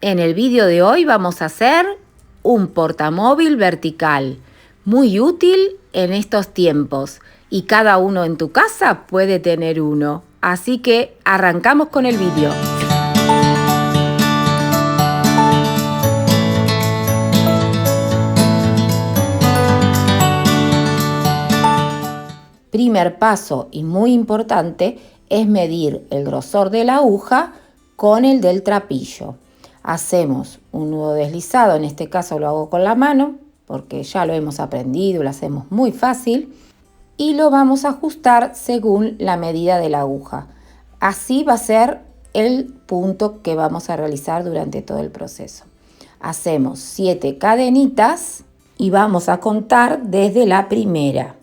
En el vídeo de hoy vamos a hacer un portamóvil vertical, muy útil en estos tiempos y cada uno en tu casa puede tener uno. Así que arrancamos con el vídeo. Primer paso y muy importante es medir el grosor de la aguja con el del trapillo. Hacemos un nudo deslizado, en este caso lo hago con la mano porque ya lo hemos aprendido, lo hacemos muy fácil y lo vamos a ajustar según la medida de la aguja. Así va a ser el punto que vamos a realizar durante todo el proceso. Hacemos 7 cadenitas y vamos a contar desde la primera.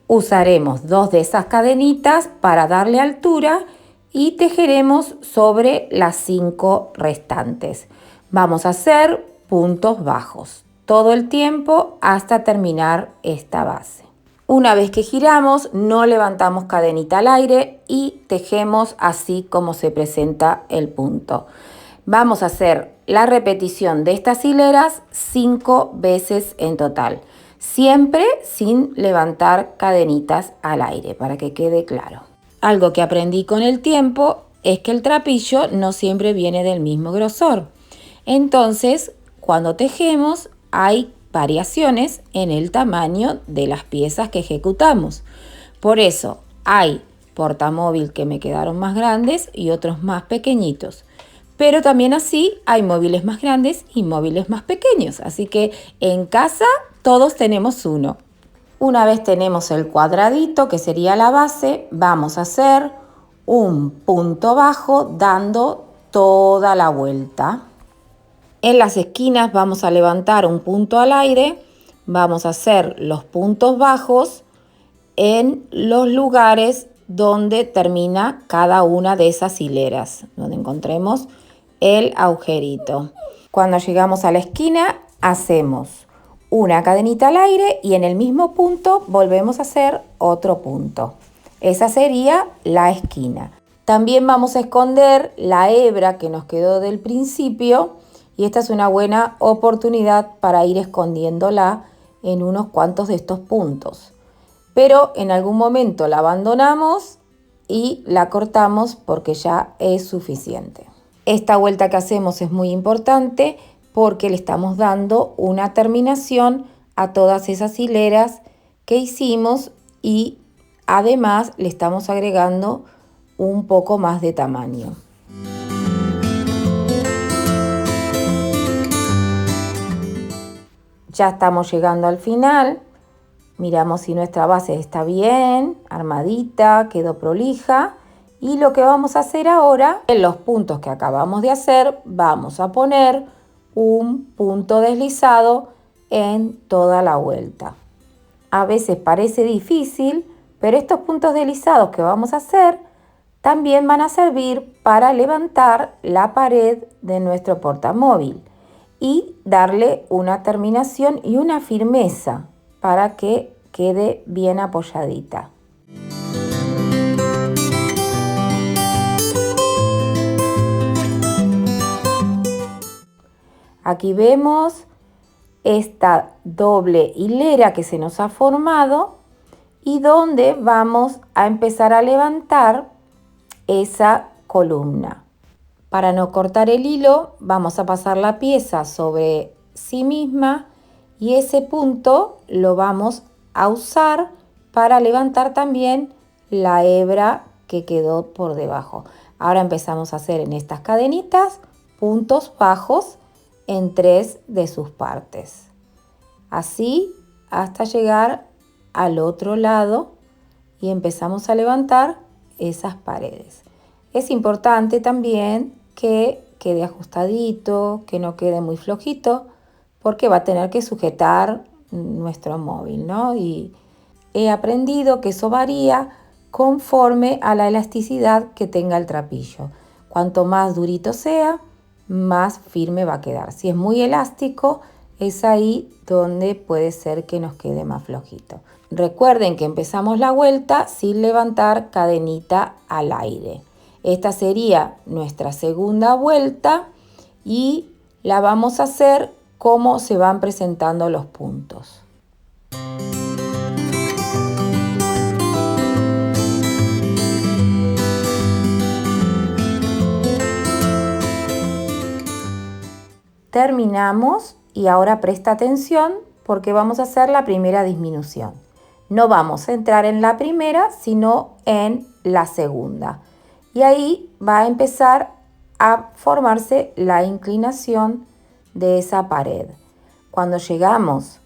Usaremos 2 de esas cadenitas para darle altura y tejeremos sobre las 5 restantes. Vamos a hacer puntos bajos todo el tiempo hasta terminar esta base. Una vez que giramos, no levantamos cadenita al aire y tejemos así como se presenta el punto. Vamos a hacer la repetición de estas hileras 5 veces en total. Siempre sin levantar cadenitas al aire, para que quede claro. Algo que aprendí con el tiempo es que el trapillo no siempre viene del mismo grosor. Entonces, cuando tejemos, hay variaciones en el tamaño de las piezas que ejecutamos. Por eso, hay portamóvil que me quedaron más grandes y otros más pequeñitos. Pero también así hay móviles más grandes y móviles más pequeños. Así que en casa todos tenemos uno. Una vez tenemos el cuadradito, que sería la base, vamos a hacer un punto bajo dando toda la vuelta. En las esquinas vamos a levantar un punto al aire. Vamos a hacer los puntos bajos en los lugares donde termina cada una de esas hileras, donde encontremos el agujerito. Cuando llegamos a la esquina, hacemos una cadenita al aire y en el mismo punto volvemos a hacer otro punto. Esa sería la esquina. También vamos a esconder la hebra que nos quedó del principio y esta es una buena oportunidad para ir escondiéndola en unos cuantos de estos puntos. Pero en algún momento la abandonamos y la cortamos porque ya es suficiente. Esta vuelta que hacemos es muy importante porque le estamos dando una terminación a todas esas hileras que hicimos y además le estamos agregando un poco más de tamaño. Ya estamos llegando al final. Miramos si nuestra base está bien, armadita, quedó prolija. Y lo que vamos a hacer ahora, en los puntos que acabamos de hacer, vamos a poner un punto deslizado en toda la vuelta. A veces parece difícil, pero estos puntos deslizados que vamos a hacer también van a servir para levantar la pared de nuestro portamóvil y darle una terminación y una firmeza para que quede bien apoyadita. Aquí vemos esta doble hilera que se nos ha formado y donde vamos a empezar a levantar esa columna. Para no cortar el hilo, vamos a pasar la pieza sobre sí misma y ese punto lo vamos a usar para levantar también la hebra que quedó por debajo. Ahora empezamos a hacer en estas cadenitas puntos bajos en 3 de sus partes. Así hasta llegar al otro lado y empezamos a levantar esas paredes. Es importante también que quede ajustadito, que no quede muy flojito, porque va a tener que sujetar nuestro móvil, ¿no? Y he aprendido que eso varía conforme a la elasticidad que tenga el trapillo. Cuanto más durito sea, más firme va a quedar. Si es muy elástico, es ahí donde puede ser que nos quede más flojito. Recuerden que empezamos la vuelta sin levantar cadenita al aire. Esta sería nuestra segunda vuelta y la vamos a hacer como se van presentando los puntos. Terminamos y ahora presta atención porque vamos a hacer la primera disminución. No vamos a entrar en la primera, sino en la segunda. Y ahí va a empezar a formarse la inclinación de esa pared. Cuando llegamos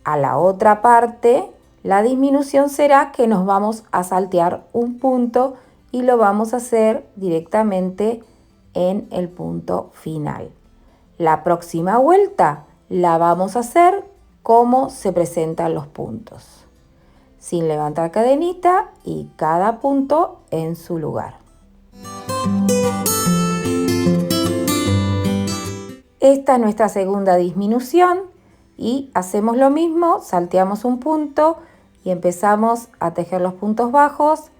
a la otra parte, la disminución será que nos vamos a saltear un punto y lo vamos a hacer directamente en el punto final. La próxima vuelta la vamos a hacer como se presentan los puntos, sin levantar cadenita y cada punto en su lugar. Esta es nuestra segunda disminución y hacemos lo mismo, salteamos un punto y empezamos a tejer los puntos bajos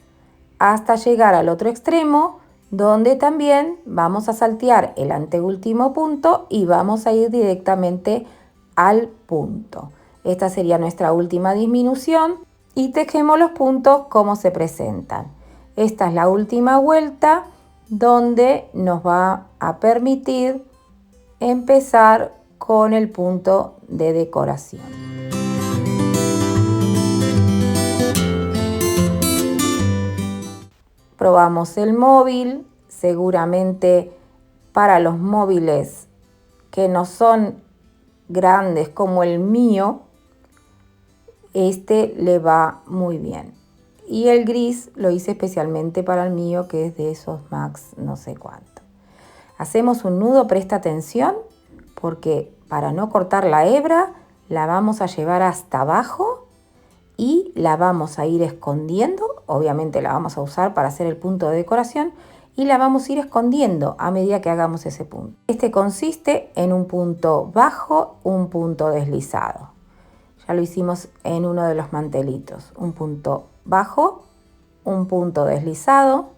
hasta llegar al otro extremo, donde también vamos a saltear el anteúltimo punto y vamos a ir directamente al punto. Esta sería nuestra última disminución y tejemos los puntos como se presentan. Esta es la última vuelta donde nos va a permitir empezar con el punto de decoración. Probamos el móvil, seguramente para los móviles que no son grandes como el mío, este le va muy bien. Y el gris lo hice especialmente para el mío, que es de esos Max no sé cuánto. Hacemos un nudo, presta atención, porque para no cortar la hebra, la vamos a llevar hasta abajo y la vamos a ir escondiendo. Obviamente la vamos a usar para hacer el punto de decoración y la vamos a ir escondiendo a medida que hagamos ese punto. Este consiste en un punto bajo, un punto deslizado. Ya lo hicimos en uno de los mantelitos. Un punto bajo, un punto deslizado,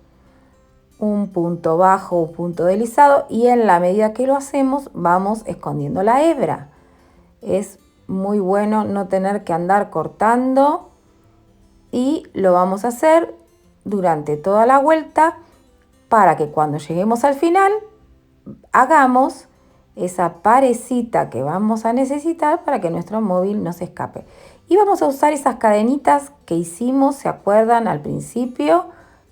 un punto bajo, un punto deslizado y en la medida que lo hacemos vamos escondiendo la hebra. Es muy bueno no tener que andar cortando y lo vamos a hacer durante toda la vuelta para que cuando lleguemos al final hagamos esa parecita que vamos a necesitar para que nuestro móvil no se escape. Y vamos a usar esas cadenitas que hicimos, ¿se acuerdan al principio?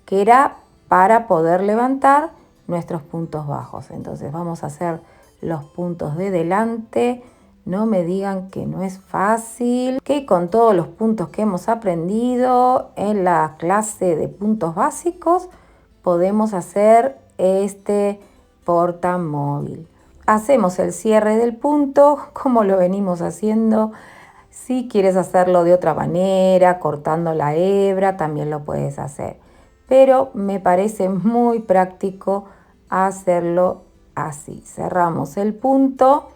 Que era para poder levantar nuestros puntos bajos. Entonces vamos a hacer los puntos de delante. No me digan que no es fácil, que con todos los puntos que hemos aprendido en la clase de puntos básicos podemos hacer este portamóvil. Hacemos el cierre del punto como lo venimos haciendo. Si quieres hacerlo de otra manera, cortando la hebra, también lo puedes hacer. Pero me parece muy práctico hacerlo así. Cerramos el punto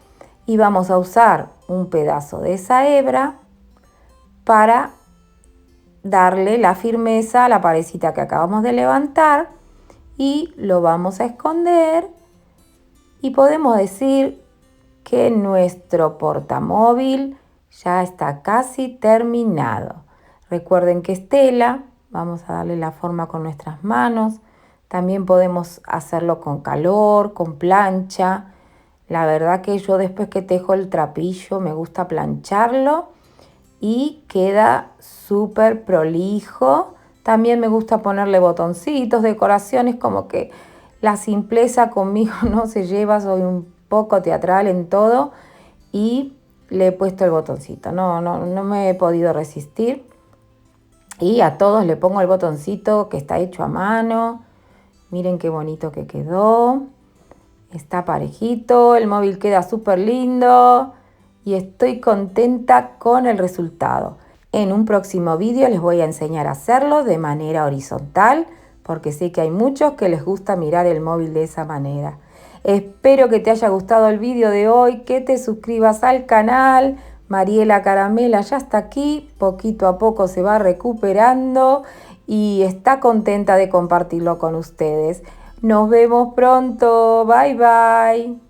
y vamos a usar un pedazo de esa hebra para darle la firmeza a la parecita que acabamos de levantar y lo vamos a esconder y podemos decir que nuestro portamóvil ya está casi terminado. Recuerden que es tela, vamos a darle la forma con nuestras manos. También podemos hacerlo con calor, con plancha. La verdad que yo después que tejo el trapillo me gusta plancharlo y queda súper prolijo. También me gusta ponerle botoncitos, decoraciones, como que la simpleza conmigo no se lleva, soy un poco teatral en todo y le he puesto el botoncito. No me he podido resistir y a todos le pongo el botoncito que está hecho a mano. Miren qué bonito que quedó. Está parejito, el móvil queda súper lindo y estoy contenta con el resultado. En un próximo vídeo les voy a enseñar a hacerlo de manera horizontal porque sé que hay muchos que les gusta mirar el móvil de esa manera. Espero que te haya gustado el vídeo de hoy, que te suscribas al canal. Mariela Caramela ya está aquí, poquito a poco se va recuperando y está contenta de compartirlo con ustedes. Nos vemos pronto, bye bye.